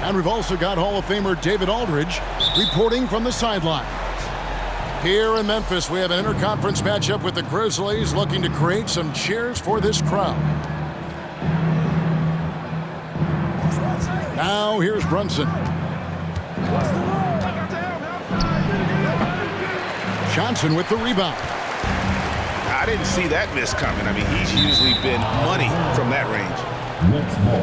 And we've also got Hall of Famer David Aldridge reporting from the sideline. Here in Memphis, we have an interconference matchup with the Grizzlies looking to create some cheers for this crowd. Now here's Brunson. Johnson with the rebound. I didn't see that miss coming. I mean, he's usually been money from that range.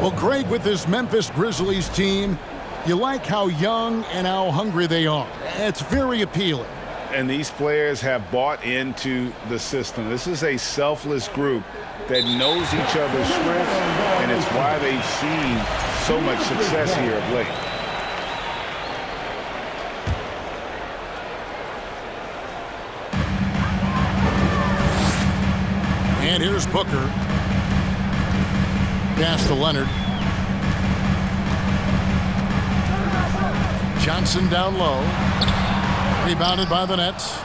Well, Greg, with this Memphis Grizzlies team, you like how young and how hungry they are. It's very appealing. And these players have bought into the system. This is a selfless group that knows each other's strengths, and it's why they've seen so much success here of late. And here's Booker. Pass to Leonard. Johnson down low. Rebounded by the Nets.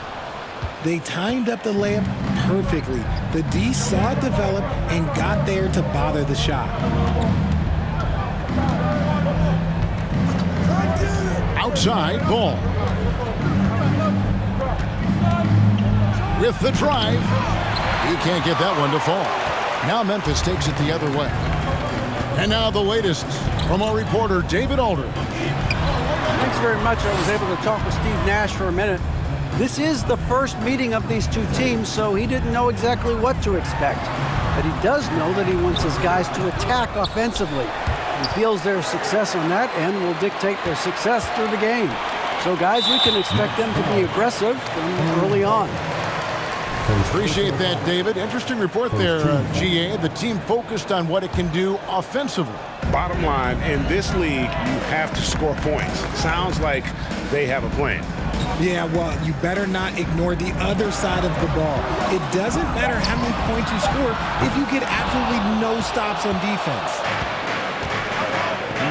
They timed up the layup perfectly. The D saw it develop and got there to bother the shot. Outside ball. With the drive. He can't get that one to fall. Now Memphis takes it the other way. And now the latest from our reporter, David Aldridge. Thanks very much. I was able to talk with Steve Nash for a minute. This is the first meeting of these two teams, so he didn't know exactly what to expect. But he does know that he wants his guys to attack offensively. He feels their success on that end will dictate their success through the game. So, guys, we can expect them to be aggressive from early on. Appreciate that, David. Interesting report there, GA. The team focused on what it can do offensively. Bottom line, in this league, you have to score points. Sounds like they have a plan. Yeah, well, you better not ignore the other side of the ball. It doesn't matter how many points you score if you get absolutely no stops on defense.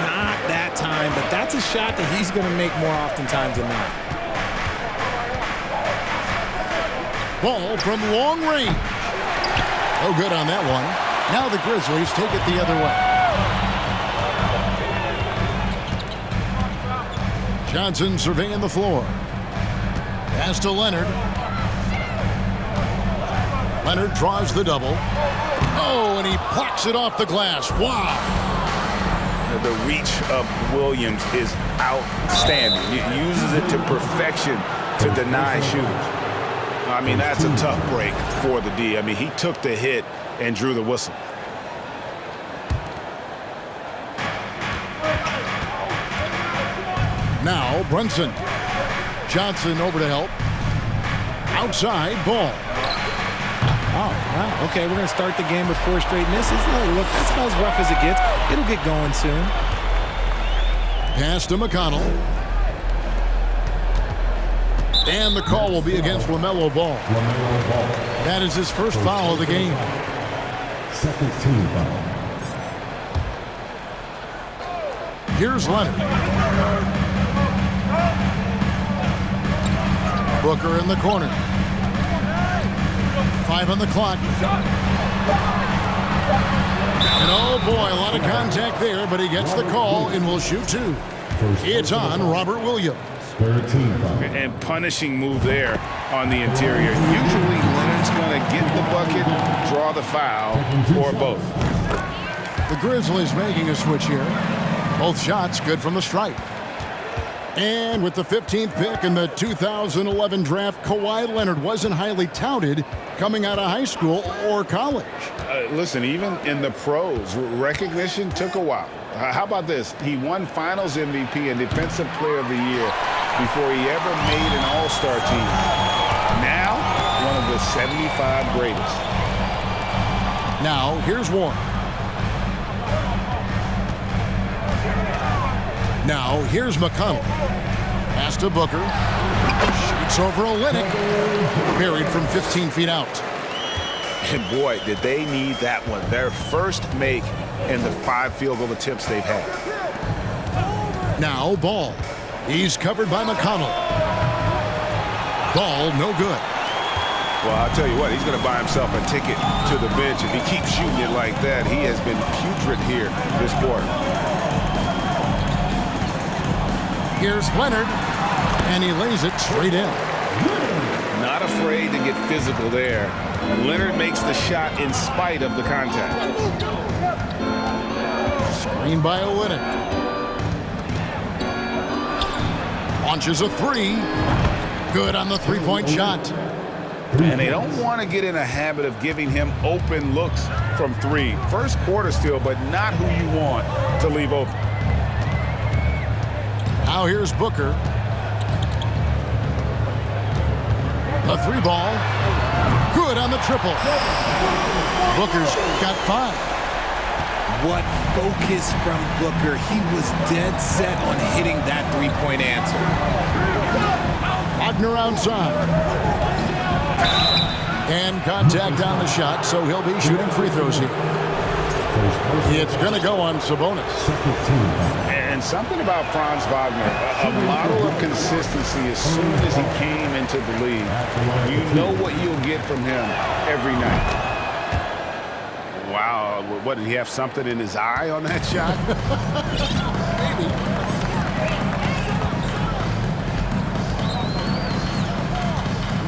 Not that time, but that's a shot that he's going to make more oftentimes than not. Ball from long range. No good on that one. Now the Grizzlies take it the other way. Johnson surveying the floor. Pass to Leonard. Leonard draws the double. Oh, and he plucks it off the glass. Wow. The reach of Williams is outstanding. He uses it to perfection to deny shooters. I mean, that's a tough break for the D. I mean, he took the hit and drew the whistle. Now Brunson. Johnson over to help. Outside ball. Oh, wow. Okay, we're going to start the game with 4 straight misses. Oh, look, that's about as rough as it gets. It'll get going soon. Pass to McConnell. And the call will be against LaMelo Ball. That is his first foul of the game. Second team foul. Here's Leonard. Booker in the corner. 5 on the clock. And oh boy, a lot of contact there, but he gets the call and will shoot 2. It's on Robert Williams. And punishing move there on the interior. Usually Leonard's going to get the bucket, draw the foul, or both. The Grizzlies making a switch here. Both shots good from the stripe. And with the 15th pick in the 2011 draft, Kawhi Leonard wasn't highly touted coming out of high school or college. Listen, even in the pros, recognition took a while. How about this? He won Finals MVP and Defensive Player of the Year before he ever made an All-Star team. Now, one of the 75 greatest. Now, here's Warren. Now, here's McConnell. Pass to Booker. Shoots over Olynyk. Buried from 15 feet out. And boy, did they need that one. Their first make in the 5 field goal attempts they've had. Now, Ball. He's covered by McConnell. Ball, no good. Well, I'll tell you what, he's going to buy himself a ticket to the bench. If he keeps shooting it like that, he has been putrid here this quarter. Here's Leonard, and he lays it straight in. Not afraid to get physical there. Leonard makes the shot in spite of the contact. Screen by Olynyk. Launches a three. Good on the three-point shot. And they don't want to get in a habit of giving him open looks from three. First quarter still, but not who you want to leave open. Now here's Booker. A three ball. Good on the triple. Booker's got 5. What focus from Booker. He was dead set on hitting that three-point answer. Wagner outside. And contact on the shot, so he'll be shooting free throws here. It's going to go on Sabonis. And something about Franz Wagner, a model of consistency as soon as he came into the league. You know what you'll get from him every night. Wow, what, did he have something in his eye on that shot?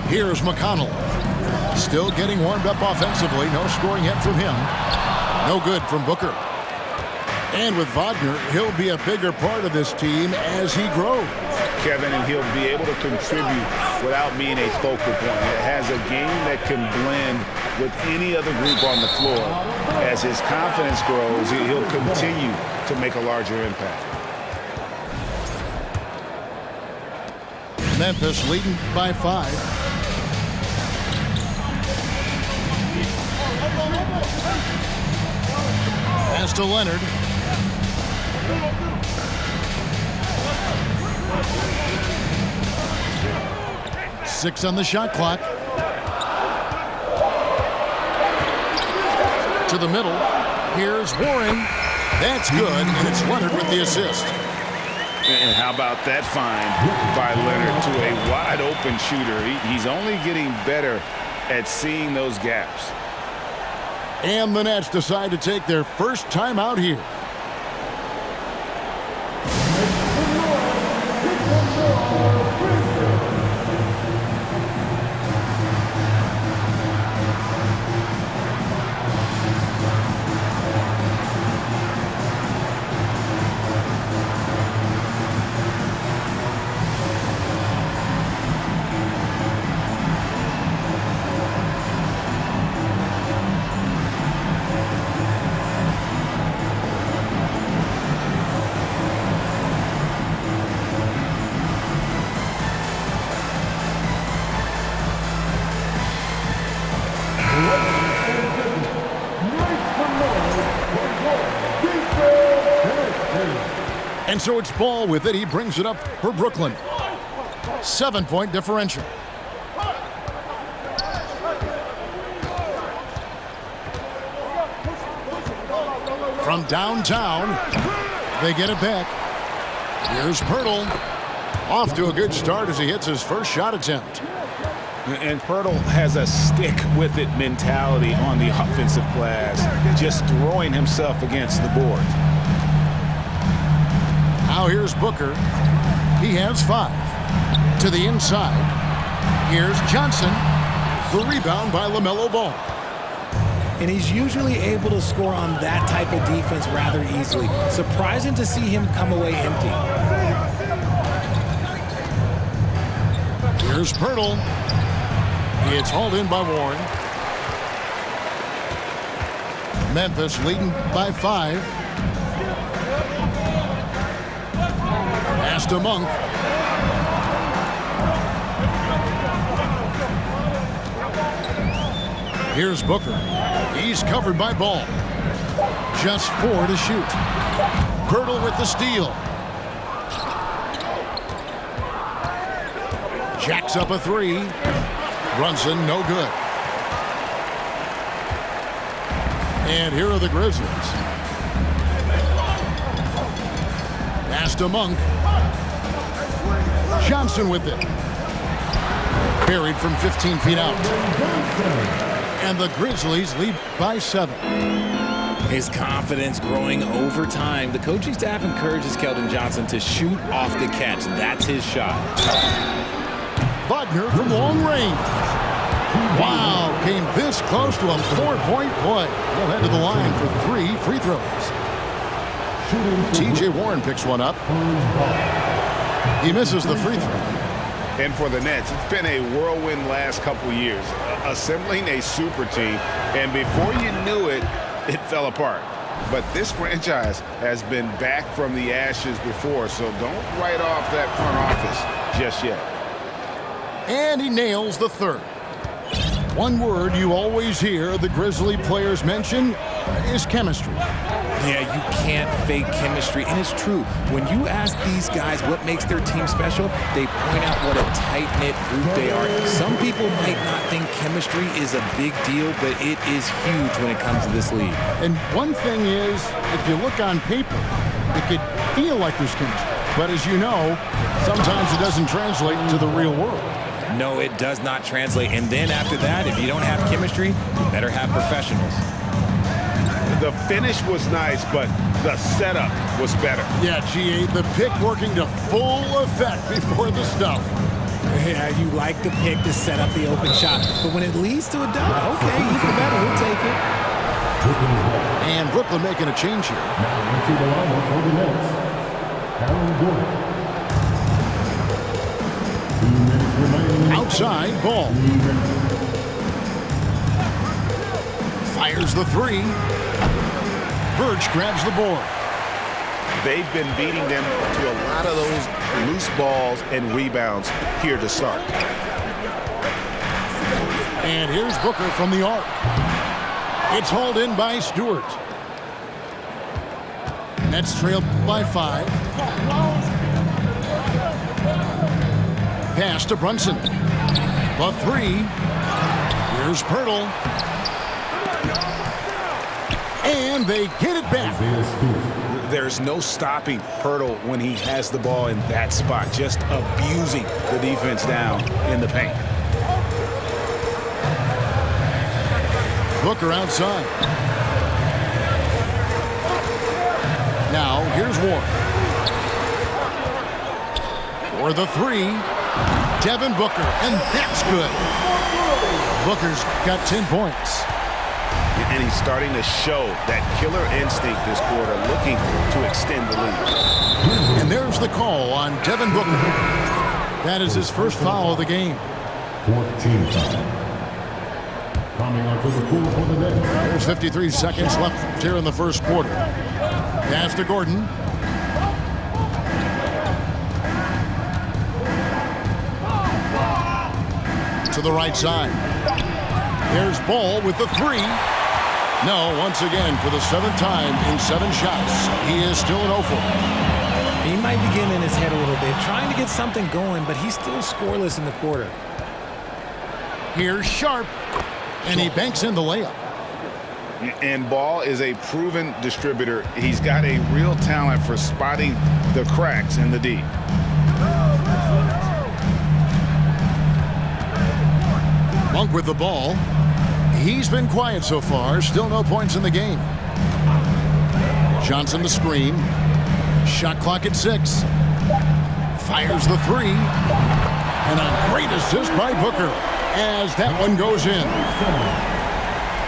Here's McConnell. Still getting warmed up offensively. No scoring yet from him. No good from Booker. And with Wagner, he'll be a bigger part of this team as he grows. Kevin, and he'll be able to contribute without being a focal point. It has a game that can blend with any other group on the floor. As his confidence grows, he'll continue to make a larger impact. Memphis leading by 5. Pass to Leonard. Six on the shot clock. To the middle. Here's Warren. That's good, and it's Leonard with the assist. And how about that find by Leonard to a wide-open shooter? He's only getting better at seeing those gaps. And the Nets decide to take their first time out here. And so it's Ball with it. He brings it up for Brooklyn. 7-point differential. From downtown, they get it back. Here's Pirtle. Off to a good start as he hits his first shot attempt. And Pirtle has a stick-with-it mentality on the offensive glass, just throwing himself against the board. Now here's Booker. He has 5. To the inside. Here's Johnson. The rebound by LaMelo Ball. And he's usually able to score on that type of defense rather easily. Surprising to see him come away empty. Here's Pirtle. It's hauled in by Warren. Memphis leading by 5. Pass to Monk. Here's Booker. He's covered by Ball. Just 4 to shoot. Pirtle with the steal. Jacks up a 3. Brunson, no good. And here are the Grizzlies. Pass to Monk. Johnson with it. Buried from 15 feet out. And the Grizzlies lead by 7. His confidence growing over time. The coaching staff encourages Keldon Johnson to shoot off the catch. That's his shot. Wagner from long range. Wow, came this close to a 4-point play. He'll head to the line for 3 free throws. T.J. Warren picks one up. He misses the free throw. And for the Nets, it's been a whirlwind last couple years, assembling a super team, and before you knew it, it fell apart. But this franchise has been back from the ashes before, so don't write off that front office just yet. And he nails the third. One word you always hear the Grizzly players mention is chemistry. Yeah, you can't fake chemistry, and it's true. When you ask these guys what makes their team special, they point out what a tight-knit group they are. Some people might not think chemistry is a big deal, but it is huge when it comes to this league. And one thing is, if you look on paper, it could feel like there's chemistry. But as you know, sometimes it doesn't translate to the real world. No, it does not translate. And then after that, if you don't have chemistry, you better have professionals. The finish was nice, but the setup was better. Yeah, GA, the pick working to full effect before the stuff. Yeah, you like the pick to set up the open shot. But when it leads to a dunk, okay, even better, we'll take it. And Brooklyn making a change here. Now into the lineup for the Nets. Aaron Gordon. 2 minutes remaining. Outside, Ball. Fires the three. Birch grabs the board. They've been beating them to a lot of those loose balls and rebounds here to start. And here's Booker from the arc. It's hauled in by Stewart. Nets trailed by 5. Pass to Brunson. The 3. Here's Pirtle. And they get it back. There's no stopping Pirtle when he has the ball in that spot, just abusing the defense down in the paint. Booker outside. Now, here's Warren. For the 3, Devin Booker, and that's good. Booker's got 10 points. And he's starting to show that killer instinct this quarter, looking to extend the lead. And there's the call on Devin Booker. That is his first foul of the game. 14 foul. Coming onto the court for the Nets. There's 53 seconds left here in the first quarter. Pass to Gordon. To the right side. There's Ball with the 3. No, once again, for the 7th time in 7 shots, he is still an 0 for. He might be getting in his head a little bit, trying to get something going, but he's still scoreless in the quarter. Here's Sharp, and he banks in the layup. And Ball is a proven distributor. He's got a real talent for spotting the cracks in the D. Monk with the ball. He's been quiet so far. Still no points in the game. Johnson the screen. Shot clock at 6. Fires the 3. And a great assist by Booker as that one goes in.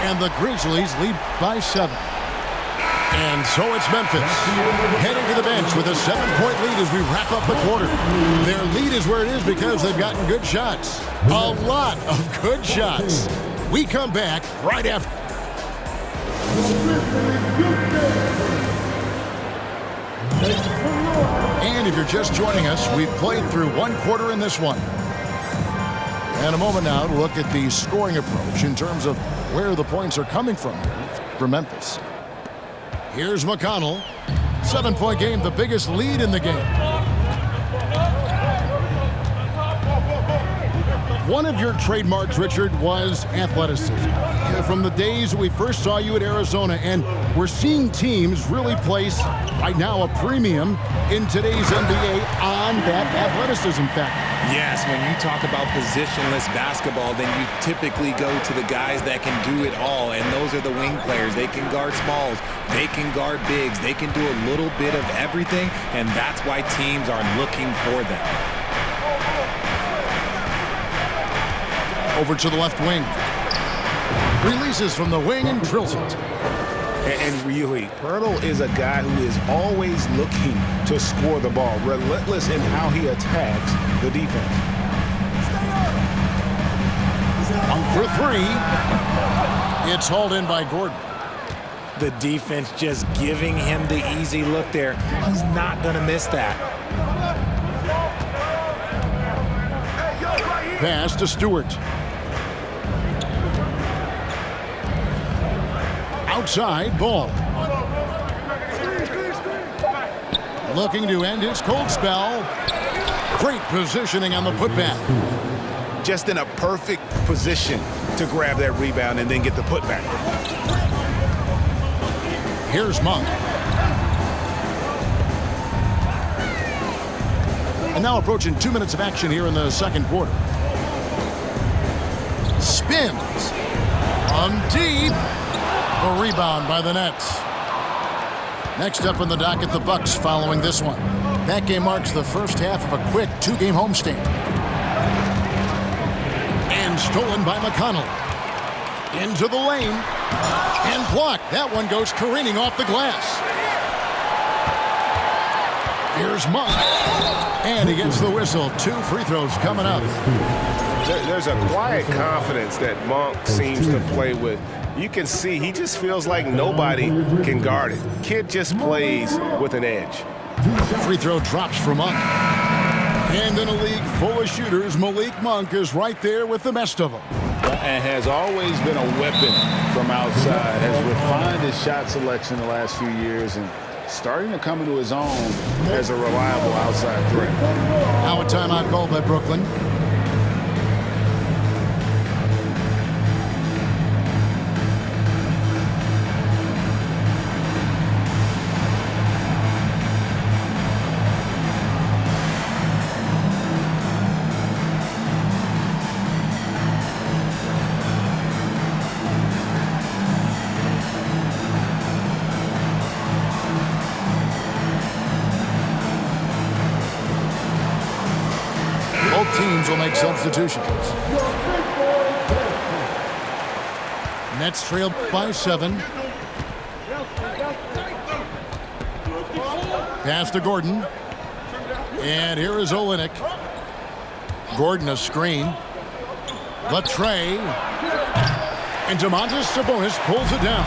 And the Grizzlies lead by 7. And so it's Memphis heading to the bench with a 7-point lead as we wrap up the quarter. Their lead is where it is because they've gotten good shots. A lot of good shots. We come back right after. And if you're just joining us, we've played through 1 quarter in this one. And a moment now to look at the scoring approach in terms of where the points are coming from here for Memphis. Here's McConnell. 7-point game, the biggest lead in the game. One of your trademarks, Richard, was athleticism. From the days we first saw you at Arizona, and we're seeing teams really place, right now, a premium in today's NBA on that athleticism factor. Yes, when you talk about positionless basketball, then you typically go to the guys that can do it all, and those are the wing players. They can guard smalls, they can guard bigs, they can do a little bit of everything, and that's why teams are looking for them. Over to the left wing. Releases from the wing and drills it. And really, Pirtle is a guy who is always looking to score the ball, relentless in how he attacks the defense. 1 for 3. It's hauled in by Gordon. The defense just giving him the easy look there. He's not going to miss that. Pass to Stewart. Outside ball. Looking to end his cold spell. Great positioning on the putback. Just in a perfect position to grab that rebound and then get the putback. Here's Monk. And now approaching 2 minutes of action here in the second quarter. Spins. On deep. A rebound by the Nets. Next up in the docket, the Bucks following this one. That game marks the first half of a quick 2-game homestand. And stolen by McConnell. Into the lane. And blocked. That one goes careening off the glass. Here's Monk. And he gets the whistle. 2 free throws coming up. There's a quiet confidence that Monk seems to play with. You can see he just feels like nobody can guard it. Kid just plays with an edge. Free throw drops for Monk. And in a league full of shooters, Malik Monk is right there with the best of them. And has always been a weapon from outside. Has refined his shot selection the last few years and starting to come into his own as a reliable outside threat. Now a timeout called by Brooklyn. Teams will make substitutions. Nets trailed by 7. Pass to Gordon. And here is Olynyk. Gordon a screen. Latre. And Domantas Sabonis pulls it down.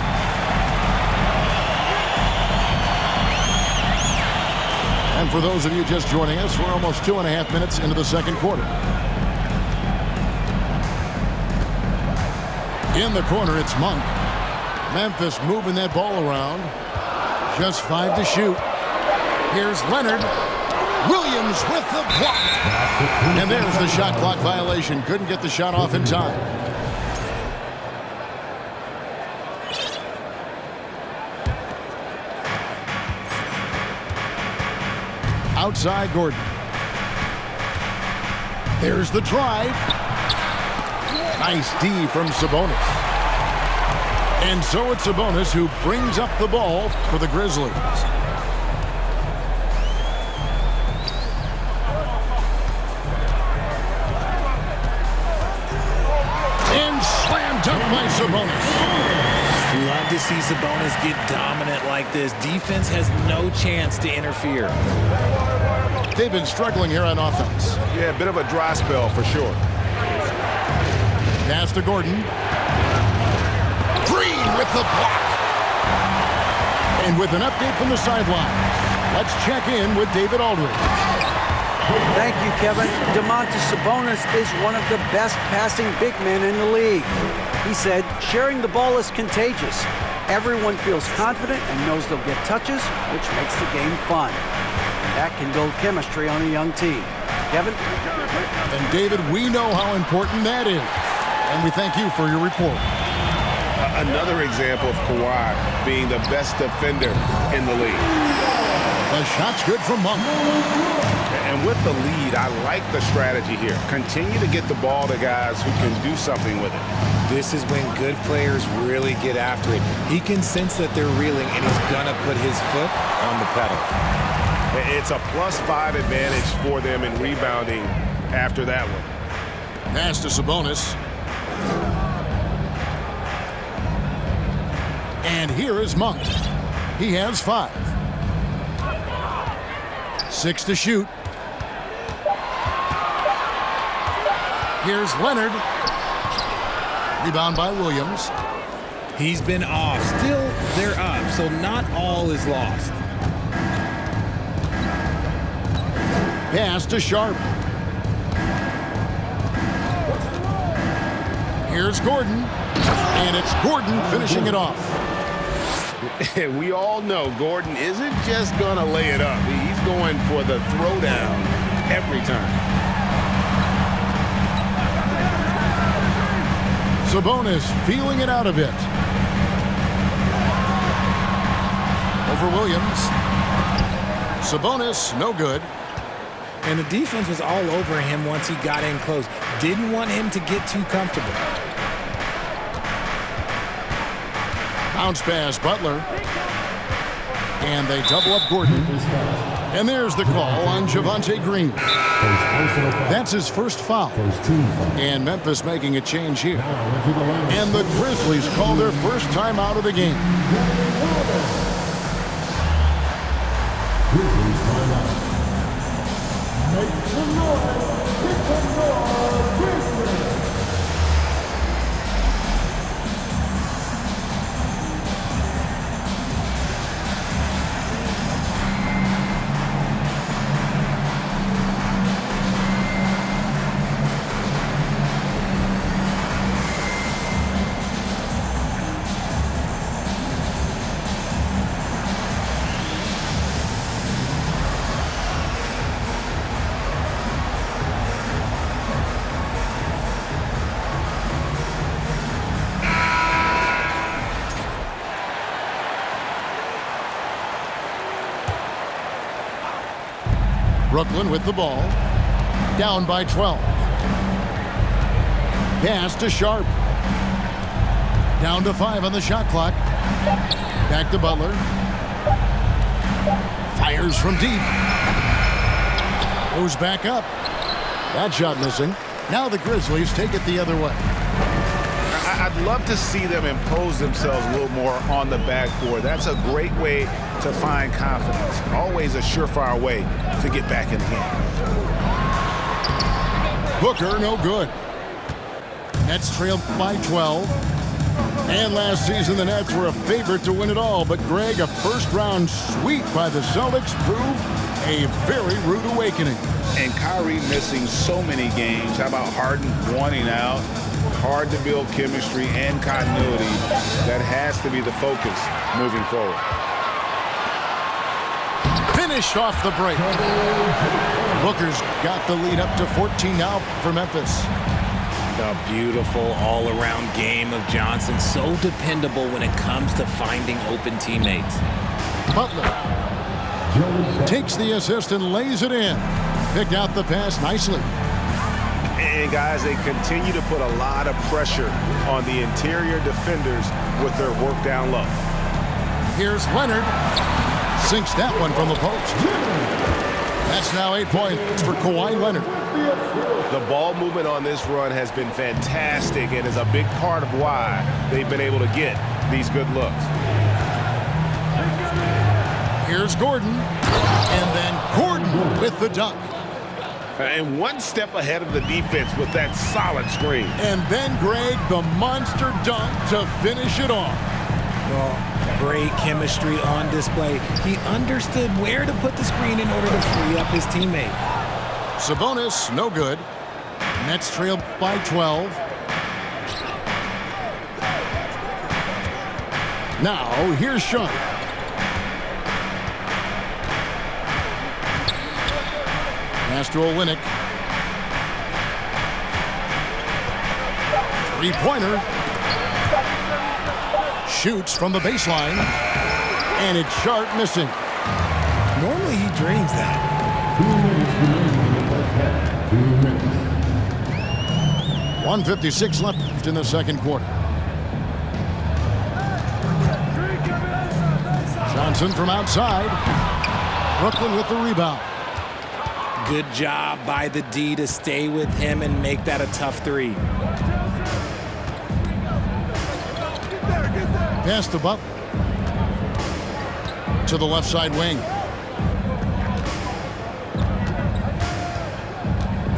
And for those of you just joining us, we're almost 2.5 minutes into the second quarter. In the corner, it's Monk. Memphis moving that ball around. Just 5 to shoot. Here's Leonard. Williams with the block. And there's the shot clock violation. Couldn't get the shot off in time. Outside Gordon. There's the drive. Nice D from Sabonis. And so it's Sabonis who brings up the ball for the Grizzlies. And slam dunk by Sabonis. Love to see Sabonis get dominant like this. Defense has no chance to interfere. They've been struggling here on offense. Yeah, a bit of a dry spell for sure. Pass to Gordon. Green with the block. And with an update from the sideline, let's check in with David Aldridge. Thank you, Kevin. Domantas Sabonis is one of the best passing big men in the league. He said, sharing the ball is contagious. Everyone feels confident and knows they'll get touches, which makes the game fun. And that can build chemistry on a young team. Kevin? And David, we know how important that is. And we thank you for your report. Another example of Kawhi being the best defender in the league. The shot's good from Monk. And with the lead, I like the strategy here. Continue to get the ball to guys who can do something with it. This is when good players really get after it. He can sense that they're reeling, and he's going to put his foot on the pedal. It's a +5 advantage for them in rebounding after that one. Pass to Sabonis. And here is Monk. He has 5. 6 to shoot. Here's Leonard. Rebound by Williams. He's been off. Still, they're up, so not all is lost. Pass to Sharp. Here's Gordon. And it's Gordon finishing it off. We all know Gordon isn't just going to lay it up. He's going for the throwdown every time. Sabonis feeling it out a bit. Over Williams. Sabonis, no good. And the defense was all over him once he got in close. Didn't want him to get too comfortable. Bounce pass, Butler. And they double up Gordon. And there's the call on Javonte Green. That's his first foul. And Memphis making a change here. And the Grizzlies call their first time out of the game. Grizzlies timeout. Make some noise. Make some noise. Grizzlies. Brooklyn with the ball. Down by 12. Pass to Sharp. Down to 5 on the shot clock. Back to Butler. Fires from deep. Goes back up. That shot missing. Now the Grizzlies take it the other way. I'd love to see them impose themselves a little more on the backboard. That's a great way to find confidence. Always a surefire way to get back in the game. Booker, no good. Nets trailed by 12. And last season, the Nets were a favorite to win it all. But, Greg, a first-round sweep by the Celtics proved a very rude awakening. And Kyrie missing so many games. How about Harden wanting out? Hard to build chemistry and continuity. That has to be the focus moving forward. Finished off the break. Booker's got the lead up to 14 now for Memphis. The beautiful all-around game of Johnson. So dependable when it comes to finding open teammates. Butler takes the assist and lays it in. Picked out the pass nicely. And guys, they continue to put a lot of pressure on the interior defenders with their work down low. Here's Leonard. Sinks that one from the post. That's now 8 points for Kawhi Leonard. The ball movement on this run has been fantastic and is a big part of why they've been able to get these good looks. Here's Gordon. And then Gordon with the dunk. And one step ahead of the defense with that solid screen. And then, Greg, the monster dunk to finish it off. Well, great chemistry on display. He understood where to put the screen in order to free up his teammate. Sabonis, no good. Nets trail by 12. Now, here's Sean. Pass Pass to Olynyk. Three-pointer. Shoots from the baseline. And it's Sharp missing. Normally he drains that. 1:56 left in the second quarter. Johnson from outside. Brooklyn with the rebound. Good job by the D to stay with him and make that a tough three. Pass to Butler. To the left side wing.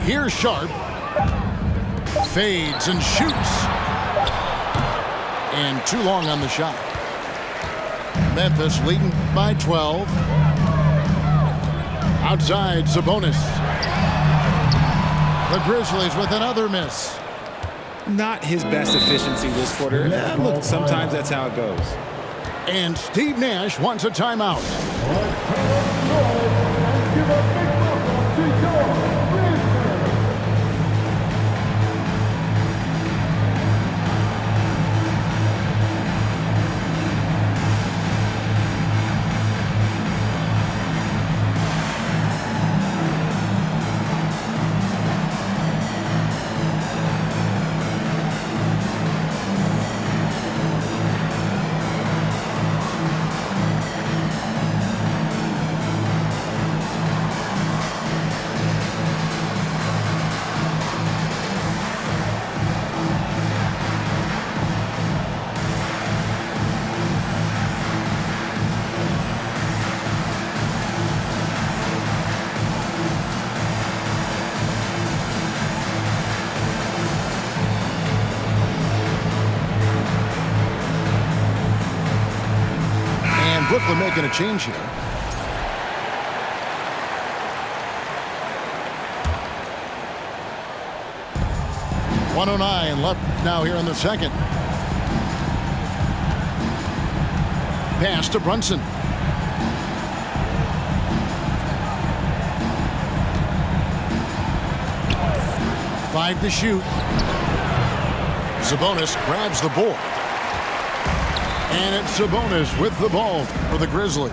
Here's Sharp. Fades and shoots. And too long on the shot. Memphis leading by 12. Outside, Sabonis. The Grizzlies with another miss. Not his best efficiency this quarter. Look, sometimes that's how it goes. And Steve Nash wants a timeout. Brooklyn making a change here. .109 left now here in the second. Pass to Brunson. Five to shoot. Sabonis grabs the board. And it's Sabonis with the ball for the Grizzlies.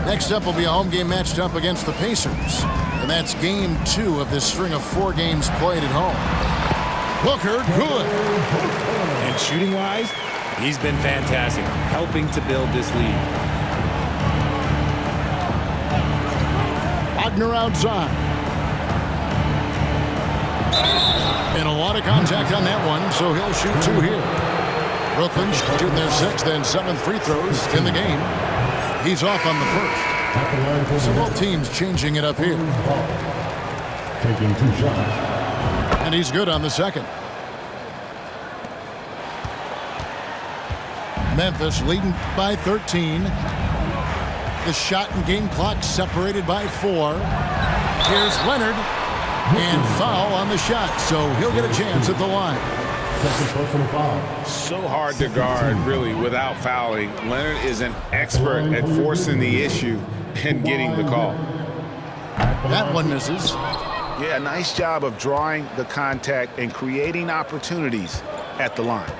Next up will be a home game matched up against the Pacers. And that's game 2 of this string of 4 games played at home. Booker, good. And shooting-wise, he's been fantastic, helping to build this lead. Wagner outside. And a lot of contact on that one, so he'll shoot 2 here. Brooklyn shooting their 6th and 7th free throws in the game. He's off on the first. So both teams changing it up here. Taking 2 shots. And he's good on the second. Memphis leading by 13. The shot and game clock separated by 4. Here's Leonard. And foul on the shot, so he'll get a chance at the line. So hard to guard, really, without fouling. Leonard is an expert at forcing the issue and getting the call. That one misses. Yeah, nice job of drawing the contact and creating opportunities at the line.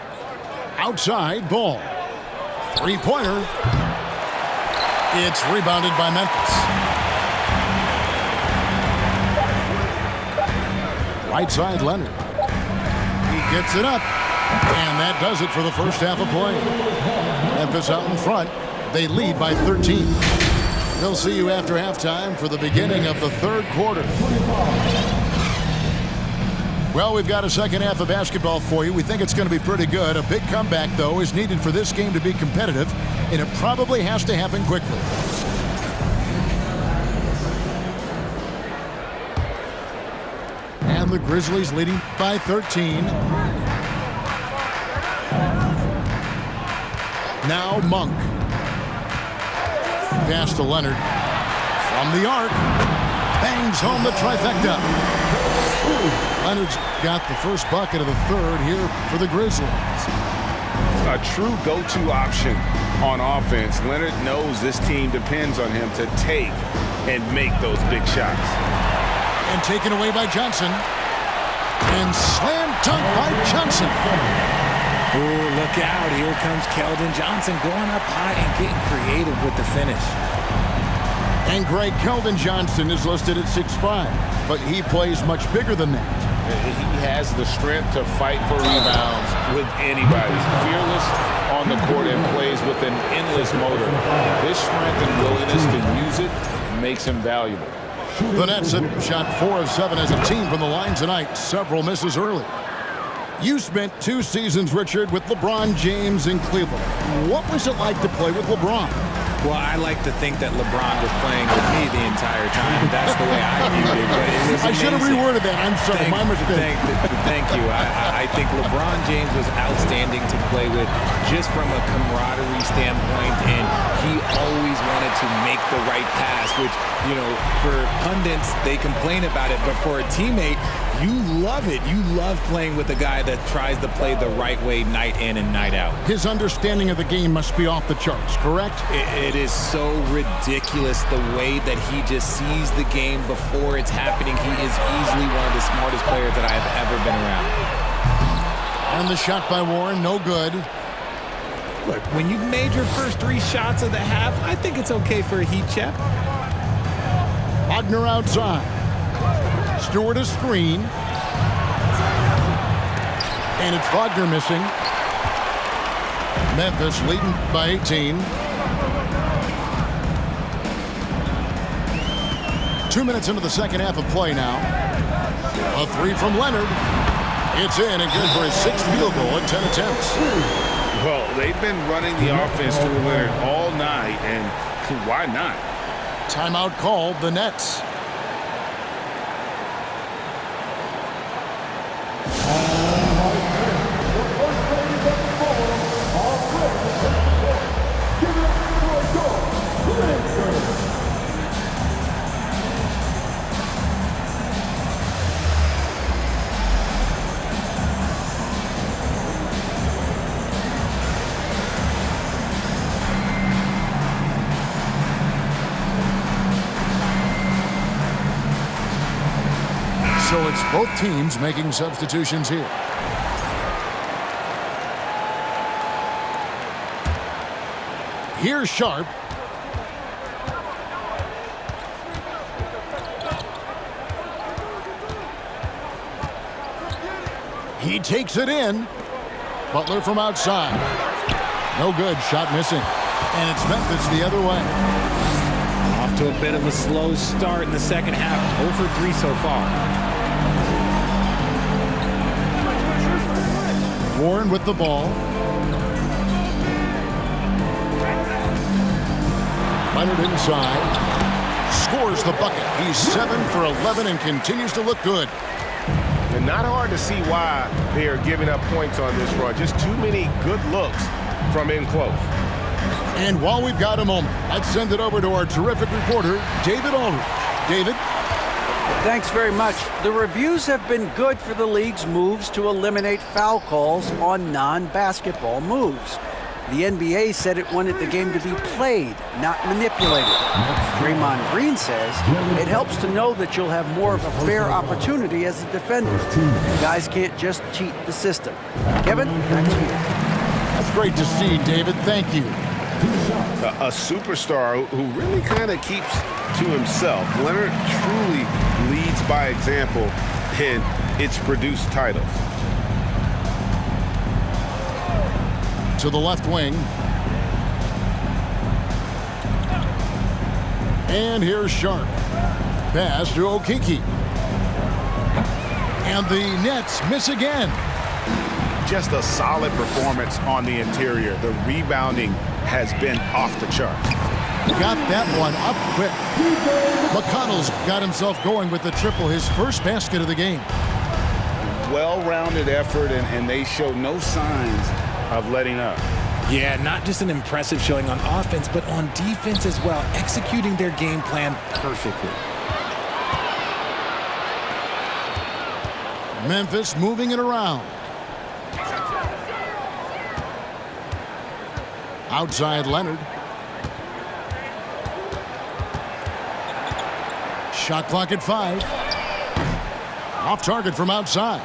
Outside, Ball. Three-pointer. It's rebounded by Memphis. Right side, Leonard. He gets it up. And that does it for the first half of play. Memphis out in front. They lead by 13. They'll see you after halftime for the beginning of the third quarter. Well, we've got a second half of basketball for you. We think it's going to be pretty good. A big comeback, though, is needed for this game to be competitive, and it probably has to happen quickly. And the Grizzlies leading by 13. Now Monk. Pass to Leonard. From the arc. Bangs home the trifecta. Leonard's got the first bucket of the third here for the Grizzlies. A true go-to option on offense. Leonard knows this team depends on him to take and make those big shots. And taken away by Johnson. And slam dunk by Johnson. Oh, look out. Here comes Keldon Johnson going up high and getting creative with the finish. And Greg Keldon Johnson is listed at 6'5", but he plays much bigger than that. He has the strength to fight for rebounds with anybody. He's fearless on the court and plays with an endless motor. This strength and willingness to use it makes him valuable. The Nets have shot 4 of 7 as a team from the line tonight. Several misses early. You spent 2 seasons, Richard, with LeBron James in Cleveland. What was it like to play with LeBron? Well, I like to think that LeBron was playing with me the entire time. That's the way I viewed it. But it was I should have reworded that. I'm sorry, my mistake. Thank you. I think LeBron James was outstanding to play with just from a camaraderie standpoint, and he always wanted to make the right pass, which, you know, for pundits, they complain about it, but for a teammate, you love it. You love playing with a guy that tries to play the right way night in and night out. His understanding of the game must be off the charts, correct? It is so ridiculous the way that he just sees the game before it's happening. He is easily one of the smartest players that I have ever been around. And the shot by Warren, no good. Look, when you've made your first 3 shots of the half, I think it's okay for a heat check. Wagner outside. Stewart a screen. And it's Wagner missing. Memphis leading by 18. 2 minutes into the second half of play now. A 3 from Leonard. It's in and good for his 6th field goal in 10 attempts. Well, they've been running the offense through Leonard all night, and why not? Timeout called, the Nets. So it's both teams making substitutions here. Here's Sharp. He takes it in. Butler from outside. No good. Shot missing. And it's Memphis the other way. Off to a bit of a slow start in the second half. 0 for 3 so far. Warren with the ball. Leonard inside. Scores the bucket. He's 7 for 11 and continues to look good. And not hard to see why they are giving up points on this run. Just too many good looks from in close. And while we've got a moment, let's send it over to our terrific reporter, David Aldridge. David? Thanks very much. The reviews have been good for the league's moves to eliminate foul calls on non-basketball moves. The NBA said it wanted the game to be played, not manipulated. Draymond Green says it helps to know that you'll have more of a fair opportunity as a defender. Guys can't just cheat the system. Kevin, back to you. That's great to see, David. Thank you. A superstar who really kind of keeps to himself. Leonard truly leads by example, and it's produced titles. To the left wing. And here's Sharp. Pass to Okeke. And the Nets miss again. Just a solid performance on the interior. The rebounding has been off the charts. Got that one up quick. McConnell's got himself going with the triple, his first basket of the game. Well-rounded effort, and they show no signs of letting up. Yeah, not just an impressive showing on offense, but on defense as well, executing their game plan perfectly. Memphis moving it around. Outside Leonard. Shot clock at 5. Off target from outside.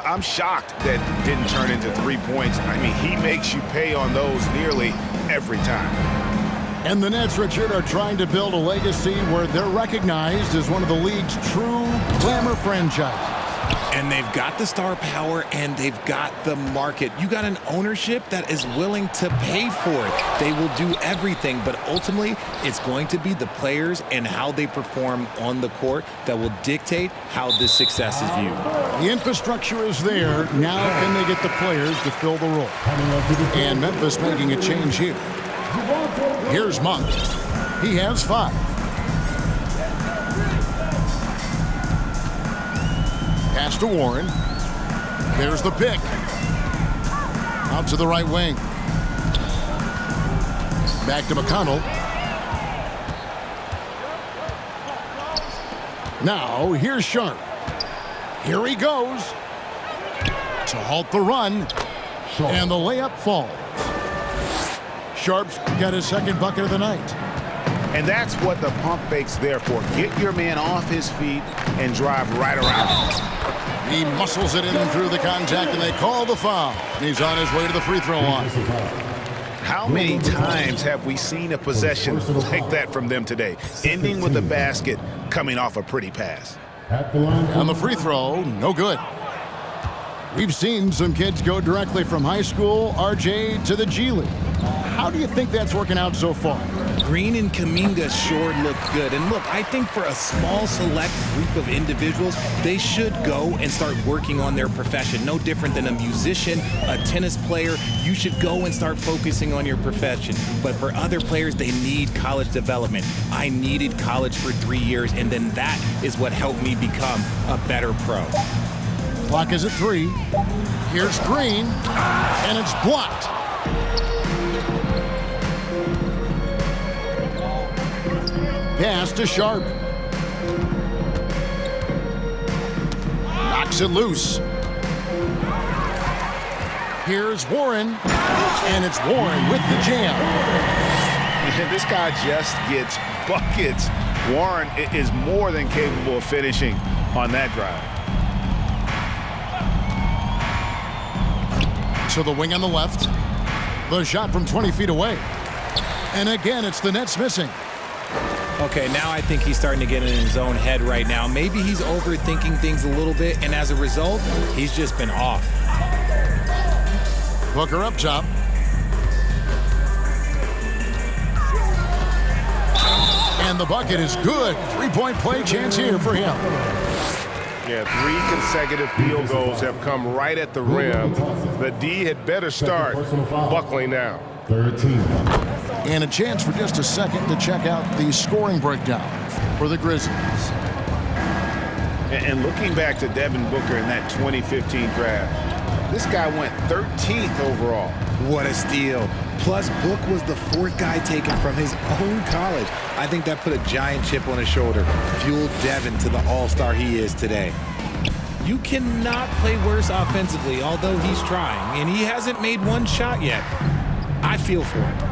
I'm shocked that didn't turn into 3 points. I mean, he makes you pay on those nearly every time. And the Nets, Richard, are trying to build a legacy where they're recognized as one of the league's true glamour franchises. And they've got the star power and they've got the market. You got an ownership that is willing to pay for it. They will do everything, but ultimately it's going to be the players and how they perform on the court that will dictate how this success is viewed. The infrastructure is there. Now can they get the players to fill the role? And Memphis making a change here. Here's Monk. He has 5. Pass to Warren. There's the pick. Out to the right wing. Back to McConnell. Now, here's Sharp. Here he goes. To halt the run. And the layup falls. Sharp's got his second bucket of the night. And that's what the pump fake's there for. Get your man off his feet and drive right around him. He muscles it in through the contact, and they call the foul. He's on his way to the free throw line. How many times have we seen a possession like that from them today, ending with a basket coming off a pretty pass? On the free throw, no good. We've seen some kids go directly from high school, RJ, to the G League. How do you think that's working out so far? Green and Kuminga sure look good. And look, I think for a small select group of individuals, they should go and start working on their profession. No different than a musician, a tennis player. You should go and start focusing on your profession. But for other players, they need college development. I needed college for 3 years, and then that is what helped me become a better pro. Clock is at 3. Here's Green, and it's blocked. Pass to Sharp. Knocks it loose. Here's Warren, and it's Warren with the jam. And this guy just gets buckets. Warren is more than capable of finishing on that drive. To the wing on the left. The shot from 20 feet away. And again, it's the Nets missing. Okay, now I think he's starting to get in his own head right now. Maybe he's overthinking things a little bit, and as a result, he's just been off. Booker up top. And the bucket is good. 3-point play chance here for him. Yeah, 3 consecutive field goals have come right at the rim. The D had better start buckling now. 13. And a chance for just a second to check out the scoring breakdown for the Grizzlies. And looking back to Devin Booker in that 2015 draft, this guy went 13th overall. What a steal. Plus, Book was the 4th guy taken from his own college. I think that put a giant chip on his shoulder, fueled Devin to the all-star he is today. You cannot play worse offensively, although he's trying, and he hasn't made one shot yet. I feel for him.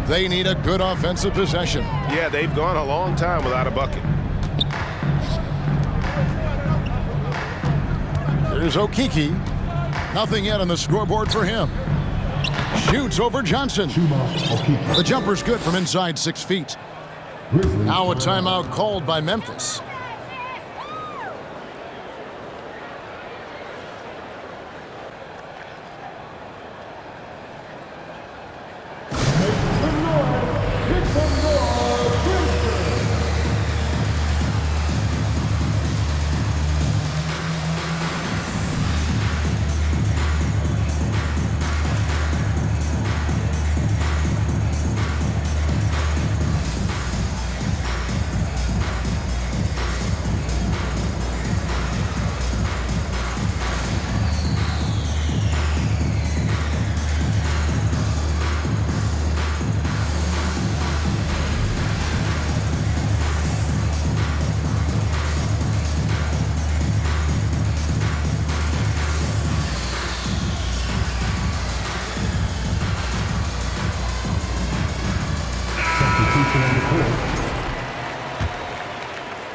They need a good offensive possession. Yeah, they've gone a long time without a bucket. Here's Okeke. Nothing yet on the scoreboard for him. Shoots over Johnson. The jumper's good from inside 6 feet. Now a timeout called by Memphis.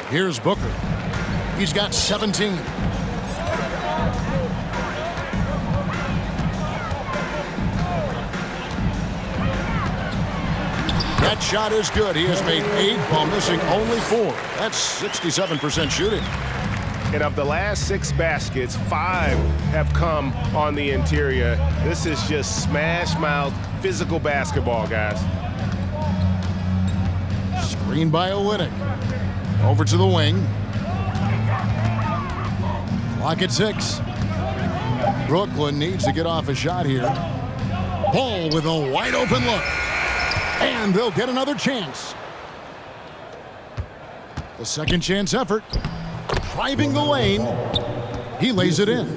Here's Booker. He's got 17. That shot is good. He has made 8 while missing only 4. That's 67% shooting. And of the last 6 baskets, 5 have come on the interior. This is just smash-mouth physical basketball, guys. Screen by Olynyk. Over to the wing. Clock at 6. Brooklyn needs to get off a shot here. Ball with a wide open look. And they'll get another chance. The second chance effort. Driving the lane. He lays it in.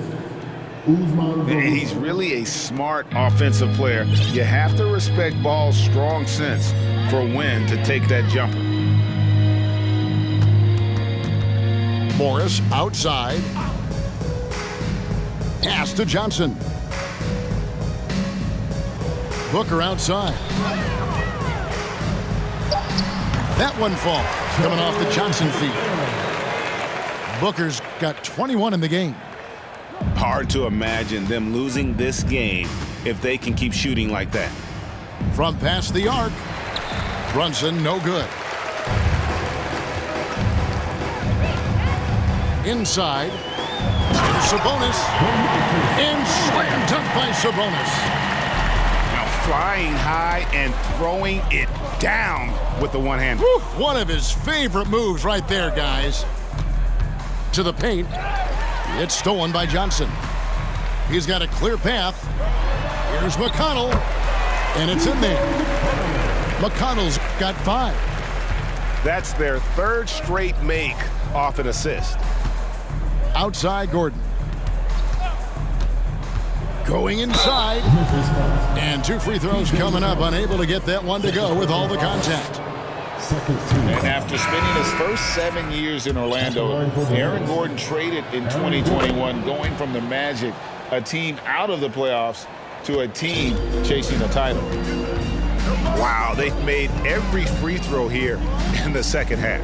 He's really a smart offensive player. You have to respect Ball's strong sense for when to take that jumper. Morris outside. Pass to Johnson. Booker outside. That one falls. Coming off the Johnson feed. Booker's got 21 in the game. Hard to imagine them losing this game if they can keep shooting like that. From past the arc. Brunson, no good. Inside. Sabonis. And slam dunk by Sabonis. Flying high and throwing it down with the one-hand. One of his favorite moves right there, guys. To the paint. It's stolen by Johnson. He's got a clear path. Here's McConnell. And it's in there. McConnell's got 5. That's their 3rd straight make off an assist. Outside Gordon. Going inside. And 2 free throws coming up. Unable to get that one to go with all the contact. And after spending his first 7 years in Orlando, Aaron Gordon traded in 2021, going from the Magic, a team out of the playoffs, to a team chasing a title. Wow, they've made every free throw here in the second half.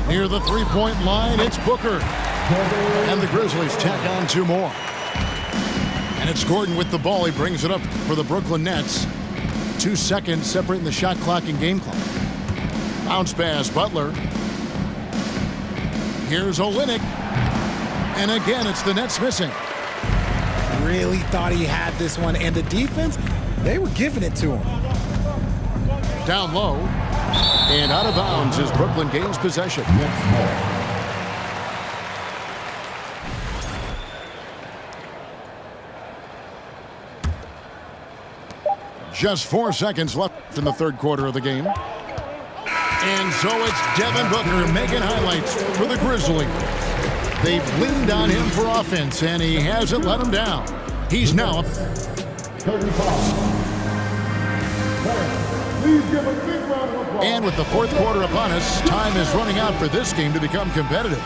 Near the three-point line, it's Booker. And the Grizzlies tack on 2 more. And it's Gordon with the ball. He brings it up for the Brooklyn Nets. 2 seconds separating the shot clock and game clock. Bounce pass, Butler. Here's Olynyk. And again, it's the Nets missing. Really thought he had this one. And the defense, they were giving it to him. Down low. And out of bounds as Brooklyn gains possession. Just 4 seconds left in the 3rd quarter of the game. And so it's Devin Booker making highlights for the Grizzlies. They've leaned on him for offense, and he hasn't let them down. He's now up. 35. Please give a big round of applause. And with the 4th quarter upon us, time is running out for this game to become competitive.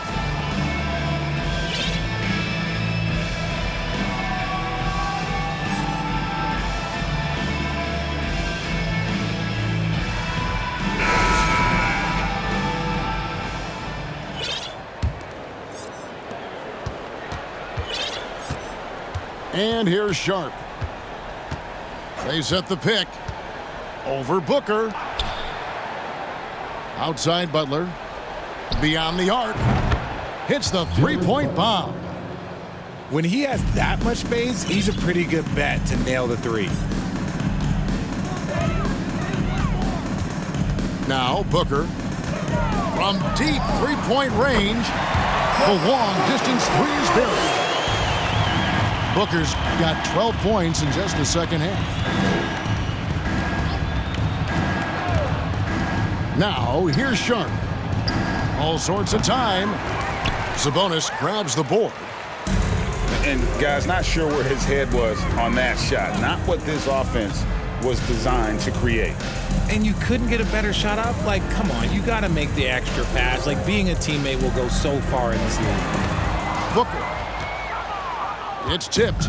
And here's Sharp. They set the pick. Over Booker. Outside Butler. Beyond the arc. Hits the 3-point bomb. When he has that much space, he's a pretty good bet to nail the 3. Now Booker. From deep 3-point range. The long distance 3 is buried. Booker's got 12 points in just the second half. Now, here's Sharp. All sorts of time. Sabonis grabs the board. And, guys, not sure where his head was on that shot. Not what this offense was designed to create. And you couldn't get a better shot off? Like, come on, you got to make the extra pass. Like, being a teammate will go so far in this league. Booker. It's tipped.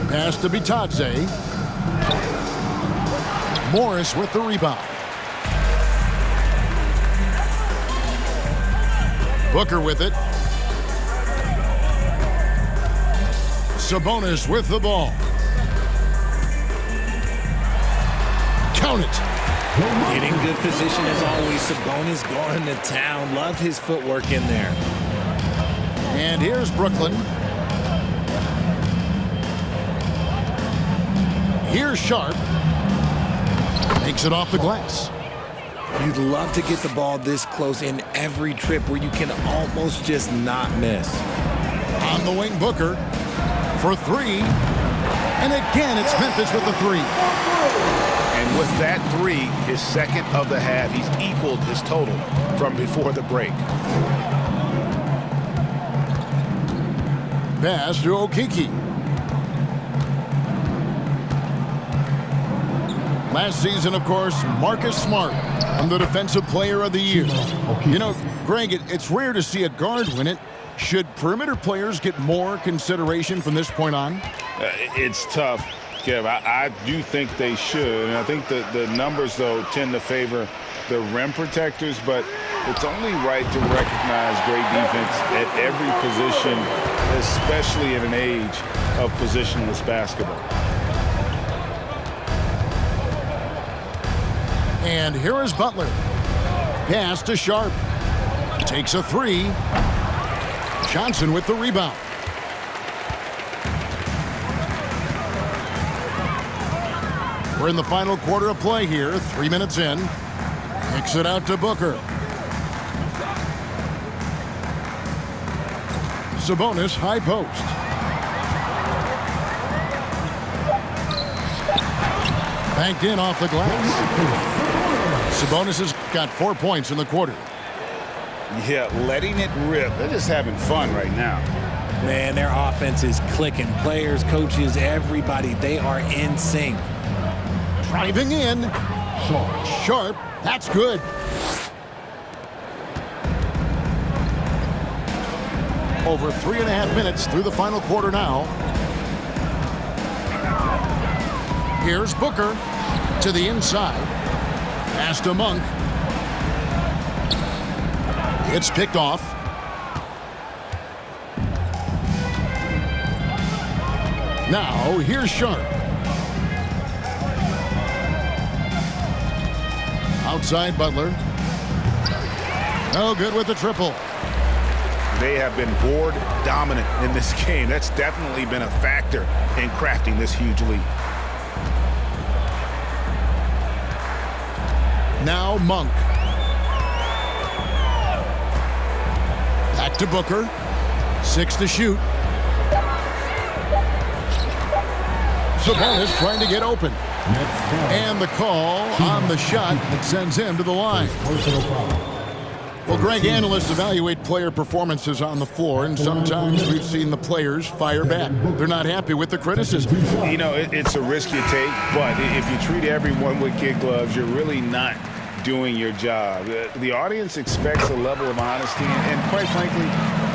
Pass to Bitadze. Morris with the rebound. Booker with it. Sabonis with the ball. Count it. Getting good position as always. Sabonis going to town. Love his footwork in there. And here's Brooklyn. Here's Sharp. Makes it off the glass. You'd love to get the ball this close in every trip where you can almost just not miss. On the wing, Booker for three. And again, it's Memphis with the three. And with that three, his second of the half, he's equaled his total from before the break. Pass to Okeke. Last season, of course, Marcus Smart won the Defensive Player of the Year. You know, Greg, it's rare to see a guard win it. Should perimeter players get more consideration from this point on? It's tough, Kev. I do think they should. And I think the numbers, though, tend to favor the rim protectors. But it's only right to recognize great defense at every position, especially in an age of positionless basketball. And here is Butler. Pass to Sharp. Takes a three. Johnson with the rebound. We're in the final quarter of play here. 3 minutes in. Kicks it out to Booker. Sabonis high post. Banked in off the glass. Sabonis has got 4 points in the quarter. Yeah, letting it rip. They're just having fun right now. Man, their offense is clicking. Players, coaches, everybody, they are in sync. Driving in. Sharp. That's good. Over 3.5 minutes through the final quarter now. Here's Booker to the inside. Pass to Monk. It's picked off. Now, here's Sharp. Outside Butler. No good with the triple. They have been board dominant in this game. That's definitely been a factor in crafting this huge lead. Now Monk. Back to Booker. 6 to shoot. Sabonis trying to get open. And the call on the shot that sends him to the line. Well, Greg, analysts evaluate player performances on the floor, and sometimes we've seen the players fire back. They're not happy with the criticism. You know, it's a risk you take, but if you treat everyone with kid gloves, you're really not doing your job. The audience expects a level of honesty, and quite frankly,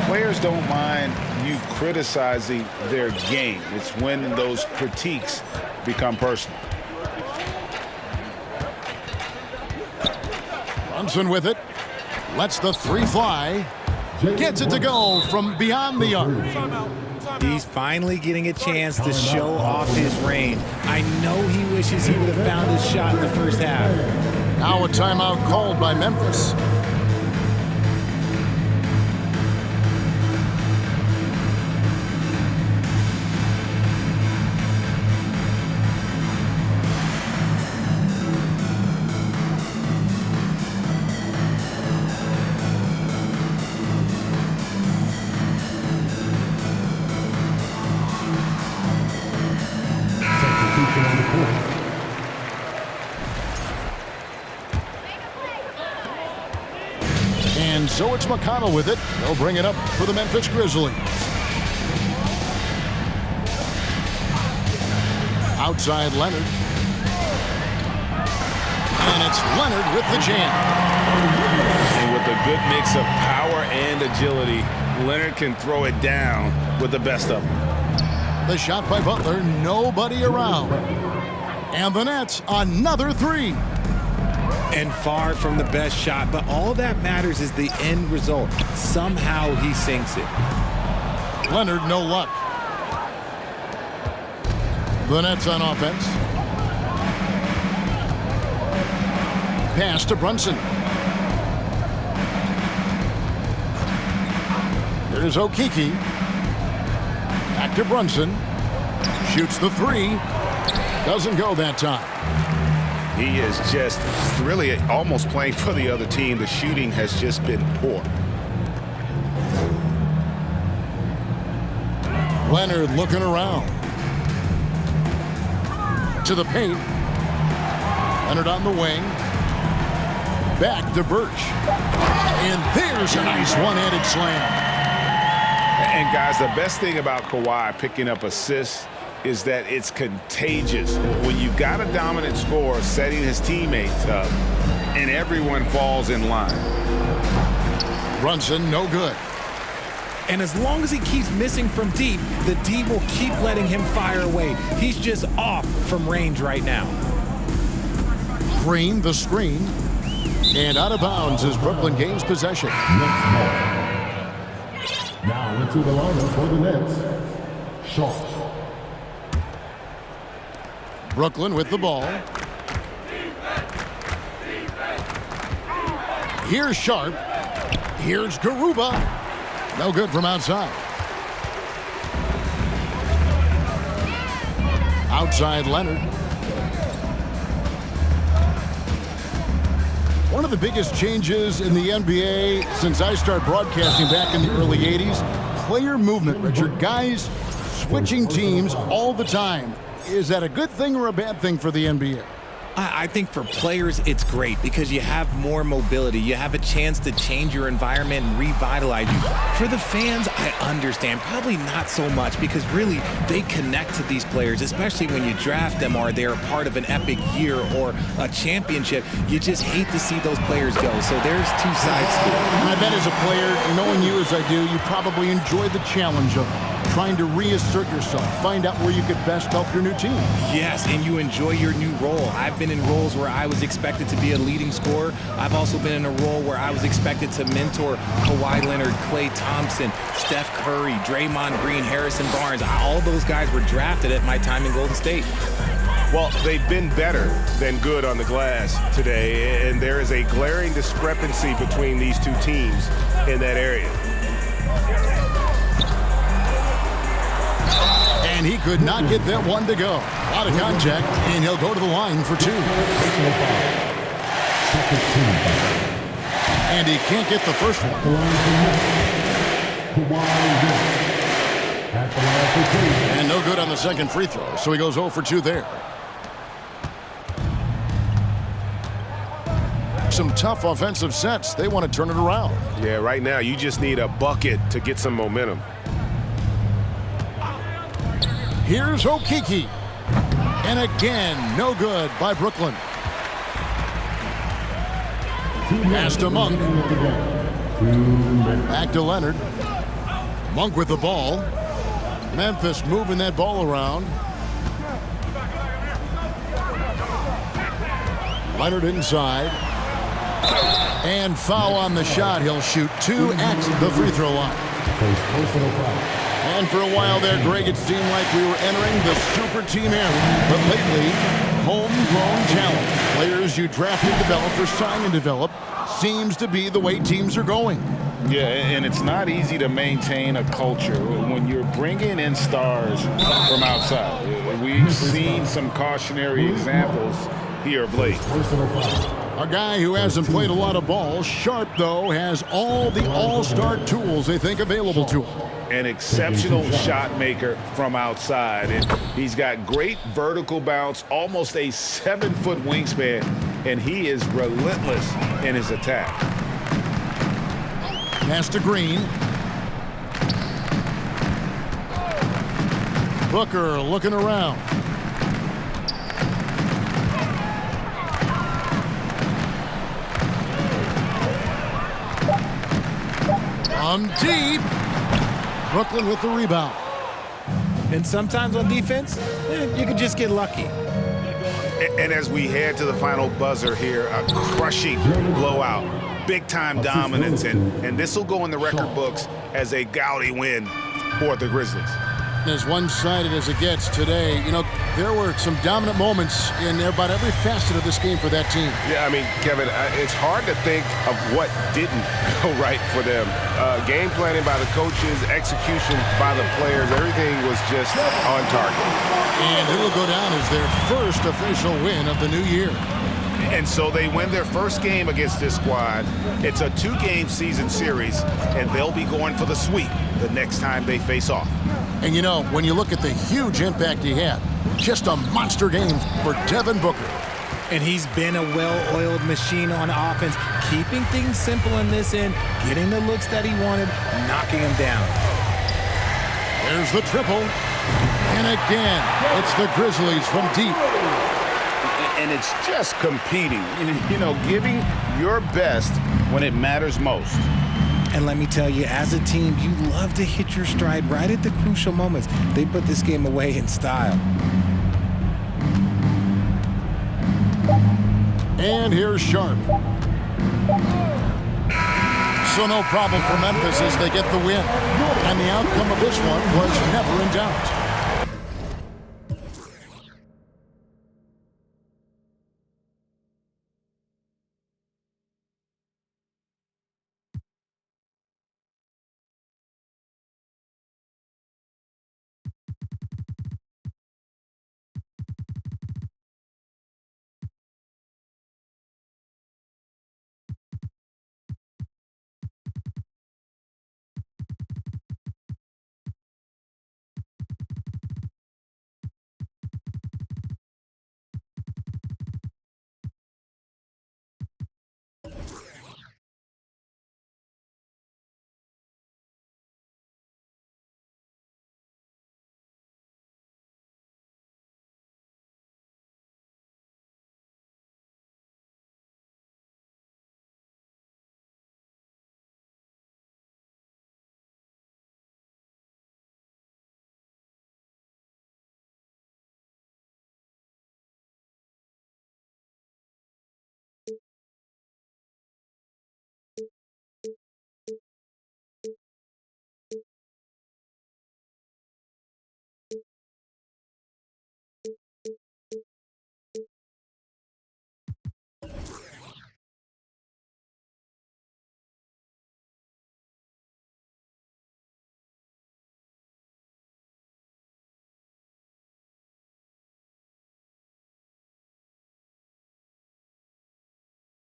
players don't mind you criticizing their game. It's when those critiques become personal. Brunson with it. Lets the three fly. Gets it to go from beyond the arc. He's finally getting a chance to show off his range. I know he wishes he would have found his shot in the first half. Now a timeout called by Memphis. And so it's McConnell with it. They'll bring it up for the Memphis Grizzlies. Outside Leonard. And it's Leonard with the jam. And with a good mix of power and agility, Leonard can throw it down with the best of them. The shot by Butler, nobody around. And the Nets, another three. And far from the best shot, but all that matters is the end result. Somehow he sinks it. Leonard, no luck. The Nets on offense. Pass to Brunson. Here's Okeke. Back to Brunson. Shoots the three. Doesn't go that time. He is just really almost playing for the other team. The shooting has just been poor. Leonard looking around. To the paint. Leonard on the wing. Back to Birch. And there's a nice one-handed slam. And guys, the best thing about Kawhi picking up assists is that it's contagious. When you've got a dominant scorer setting his teammates up, and everyone falls in line. Brunson, no good. And as long as he keeps missing from deep, the D will keep letting him fire away. He's just off from range right now. Green, the screen. And out of bounds as Brooklyn gains possession. Now into the lineup for the Nets. Schultz. Brooklyn with the ball. Here's Sharp. Here's Garuba. No good from outside. Outside Leonard. One of the biggest changes in the NBA since I started broadcasting back in the early 80s, player movement, Richard. Guys switching teams all the time. Is that a good thing or a bad thing for the NBA? I think for players, it's great because you have more mobility. You have a chance to change your environment and revitalize you. For the fans, I understand. Probably not so much because really they connect to these players, especially when you draft them or they're a part of an epic year or a championship. You just hate to see those players go. So there's two sides to it. I bet as a player, knowing you as I do, you probably enjoy the challenge of trying to reassert yourself, find out where you could best help your new team. Yes, and you enjoy your new role. I've been in roles where I was expected to be a leading scorer. I've also been in a role where I was expected to mentor Kawhi Leonard, Klay Thompson, Steph Curry, Draymond Green, Harrison Barnes. All those guys were drafted at my time in Golden State. Well, they've been better than good on the glass today, and there is a glaring discrepancy between these two teams in that area. And he could not get that one to go. A lot of contact, and he'll go to the line for two. And he can't get the first one. And no good on the second free throw, so he goes 0 for 2 there. Some tough offensive sets. They want to turn it around. Yeah, right now you just need a bucket to get some momentum. Here's Okeke. And again, no good by Brooklyn. Pass to Monk. Back to Leonard. Monk with the ball. Memphis moving that ball around. Leonard inside. And foul on the shot. He'll shoot 2 at the free throw line. And for a while there, Greg, it seemed like we were entering the super team era. But lately, homegrown talent, players you draft and develop or sign and develop, seems to be the way teams are going. Yeah, and it's not easy to maintain a culture when you're bringing in stars from outside. We've seen some cautionary examples here of late. A guy who hasn't played a lot of ball. Sharp, though, has all the all-star tools they think available to him. An exceptional shot maker from outside. And he's got great vertical bounce, almost a 7-foot wingspan, and he is relentless in his attack. Pass to Green. Booker looking around. From deep. Brooklyn with the rebound. And sometimes on defense, you can just get lucky. And as we head to the final buzzer here, a crushing blowout, big-time dominance, and this will go in the record books as a gaudy win for the Grizzlies. As one-sided as it gets today, there were some dominant moments in about every facet of this game for that team. Yeah, I mean, Kevin, it's hard to think of what didn't go right for them. Game planning by the coaches, execution by the players, everything was just on target. And it'll go down as their first official win of the new year. And so they win their first game against this squad. It's a 2-game season series, and they'll be going for the sweep the next time they face off. And when you look at the huge impact he had, just a monster game for Devin Booker. And he's been a well-oiled machine on offense, keeping things simple in this end, getting the looks that he wanted, knocking them down. There's the triple. And again, it's the Grizzlies from deep. And it's just competing, giving your best when it matters most. And let me tell you, as a team, you love to hit your stride right at the crucial moments. They put this game away in style. And here's Sharp. So no problem for Memphis as they get the win. And the outcome of this one was never in doubt.